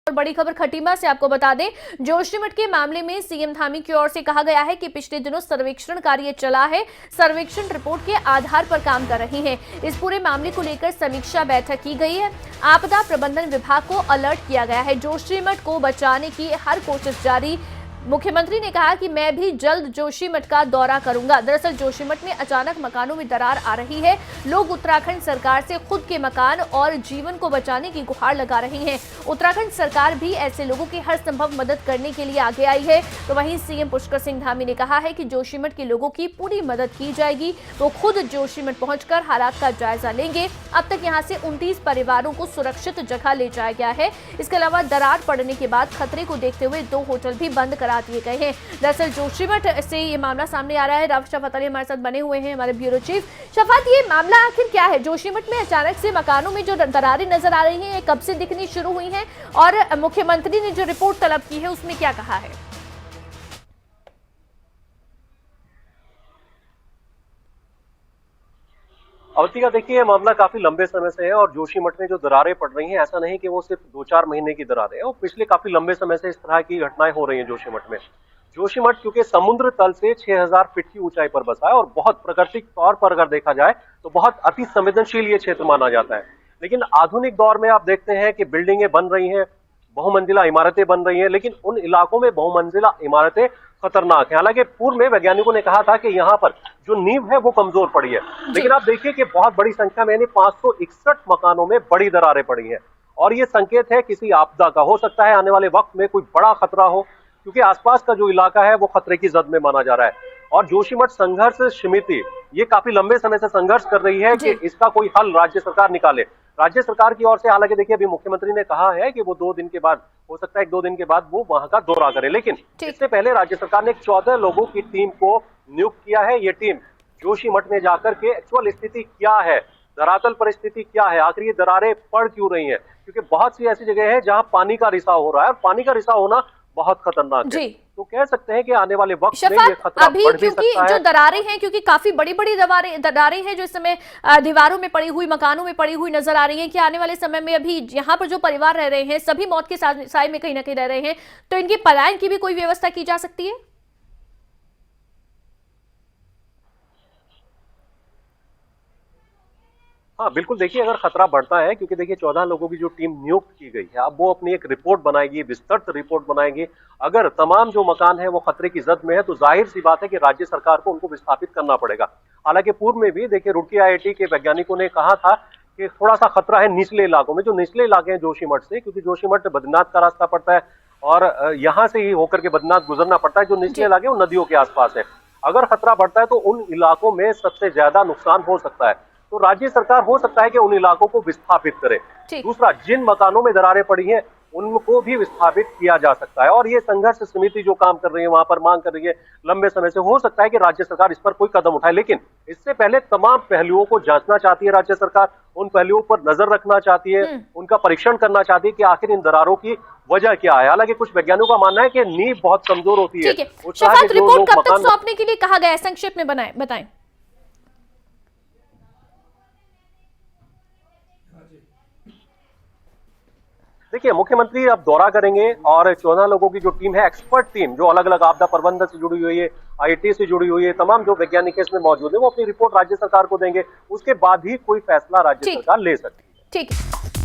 और बड़ी खबर खटीमा से आपको बता दें, जोशीमठ के मामले में सीएम धामी की ओर से कहा गया है कि पिछले दिनों सर्वेक्षण कार्य चला है, सर्वेक्षण रिपोर्ट के आधार पर काम कर रही है। इस पूरे मामले को लेकर समीक्षा बैठक की गई है। आपदा प्रबंधन विभाग को अलर्ट किया गया है। जोशीमठ को बचाने की हर कोशिश जारी। मुख्यमंत्री ने कहा कि मैं भी जल्द जोशीमठ का दौरा करूंगा। दरअसल जोशीमठ में अचानक मकानों में दरार आ रही है। लोग उत्तराखंड सरकार से खुद के मकान और जीवन को बचाने की गुहार लगा रही हैं। उत्तराखंड सरकार भी ऐसे लोगों की हर संभव मदद करने के लिए आगे आई है। तो वहीं सीएम पुष्कर सिंह धामी ने कहा है कि जोशीमठ के लोगों की पूरी मदद की जाएगी। वो खुद जोशीमठ पहुंचकर हालात का जायजा लेंगे। अब तक यहां से 29 परिवारों को सुरक्षित जगह ले जाया गया है। इसके अलावा दरार पड़ने के बाद खतरे को देखते हुए 2 होटल भी बंद करा दिए गए हैं। दरअसल जोशीमठ से ये मामला सामने आ रहा है। राव शफात अली हमारे साथ बने हुए हैं, हमारे ब्यूरो चीफ। शफात, ये मामला आखिर क्या है? जोशीमठ में अचानक से मकानों में जो दरारें नजर आ रही हैं, ये कब से दिखनी शुरू हुई हैं और मुख्यमंत्री ने जो रिपोर्ट तलब की है उसमें क्या कहा है? अवंतिका, देखिए, मामला काफी लंबे समय से है और जोशीमठ में जो दरारें पड़ रही हैं, ऐसा नहीं कि वो सिर्फ 2-4 महीने की दरारें हैं, वो पिछले काफी लंबे समय से इस तरह की घटनाएं हो रही हैं जोशीमठ में। जोशीमठ क्योंकि समुद्र तल से 6000 फीट की ऊंचाई पर बसा है और बहुत प्राकृतिक तौर पर अगर देखा जाए तो बहुत अति संवेदनशील ये क्षेत्र माना जाता है। लेकिन आधुनिक दौर में आप देखते हैं कि बिल्डिंगें बन रही हैं, बहुमंजिला इमारतें बन रही हैं, लेकिन उन इलाकों में बहुमंजिला इमारतें खतरनाक है। हालांकि पूर्व में वैज्ञानिकों ने कहा था कि यहाँ पर जो नींव है वो कमजोर पड़ी है, लेकिन आप देखिए कि बहुत बड़ी संख्या में, यानी 561 मकानों में बड़ी दरारें पड़ी हैं और ये संकेत है किसी आपदा का। हो सकता है आने वाले वक्त में कोई बड़ा खतरा हो, क्योंकि आसपास का जो इलाका है वो खतरे की जद में माना जा रहा है। और जोशीमठ संघर्ष समिति ये काफी लंबे समय से संघर्ष कर रही है कि इसका कोई हल राज्य सरकार निकाले। राज्य सरकार की ओर से हालांकि देखिए अभी मुख्यमंत्री ने कहा है कि वो 2 दिन के बाद, हो सकता है 1-2 दिन के बाद वो वहां का दौरा करे, लेकिन इससे पहले राज्य सरकार ने 14 लोगों की टीम को नियुक्त किया है। ये टीम जोशीमठ में जाकर के एक्चुअल स्थिति क्या है, धरातल परिस्थिति क्या है, आखिर ये दरारें पड़ क्यों रही है, क्योंकि बहुत सी ऐसी जगह है जहां पानी का रिसाव हो रहा है और पानी का रिसाव होना बहुत खतरनाक है। तो कह सकते हैं कि आने वाले वक्त में ये खतरा अभी बढ़ भी क्योंकि सकता है। जो दरारें हैं, क्योंकि काफी बड़ी बड़ी दरारें हैं जो इस समय दीवारों में पड़ी हुई, मकानों में पड़ी हुई नजर आ रही हैं, कि आने वाले समय में अभी यहाँ पर जो परिवार रह रहे हैं सभी मौत के साए में कहीं ना कहीं रह रहे हैं, तो इनके पलायन की भी कोई व्यवस्था की जा सकती है? हाँ बिल्कुल, देखिए अगर खतरा बढ़ता है, क्योंकि देखिए 14 लोगों की जो टीम नियुक्त की गई है, अब वो अपनी एक रिपोर्ट बनाएगी, विस्तृत रिपोर्ट बनाएगी। अगर तमाम जो मकान है वो खतरे की जद में है तो जाहिर सी बात है कि राज्य सरकार को उनको विस्थापित करना पड़ेगा। हालांकि पूर्व में भी देखिए रुड़की IIT के वैज्ञानिकों ने कहा था कि थोड़ा सा खतरा है निचले इलाकों में, जो निचले इलाके हैं जोशीमठ से, क्योंकि जोशीमठ बद्रीनाथ का रास्ता पड़ता है और यहाँ से ही होकर के बद्रीनाथ गुजरना पड़ता है। जो निचले इलाके वो नदियों के आसपास है। अगर खतरा बढ़ता है तो उन इलाकों में सबसे ज्यादा नुकसान हो सकता है, तो राज्य सरकार हो सकता है कि उन इलाकों को विस्थापित करे। दूसरा, जिन मकानों में दरारें पड़ी हैं उनको भी विस्थापित किया जा सकता है। और ये संघर्ष समिति जो काम कर रही है, वहां पर मांग कर रही है लंबे समय से, हो सकता है कि राज्य सरकार इस पर कोई कदम उठाए, लेकिन इससे पहले तमाम पहलुओं को जांचना चाहती है राज्य सरकार। उन पहलुओं पर नजर रखना चाहती है, उनका परीक्षण करना चाहती है कि आखिर इन दरारों की वजह क्या है। हालांकि कुछ वैज्ञानिकों का मानना है कि नींव बहुत कमजोर होती है। रिपोर्ट कब तक सौंपने के लिए कहा गया है, संक्षेप में बताएं। देखिए मुख्यमंत्री अब दौरा करेंगे और 14 लोगों की जो टीम है, एक्सपर्ट टीम, जो अलग अलग आपदा प्रबंधन से जुड़ी हुई है, IIT से जुड़ी हुई है, तमाम जो वैज्ञानिक इसमें मौजूद है, वो अपनी रिपोर्ट राज्य सरकार को देंगे। उसके बाद ही कोई फैसला राज्य सरकार ले सकती है। ठीक है।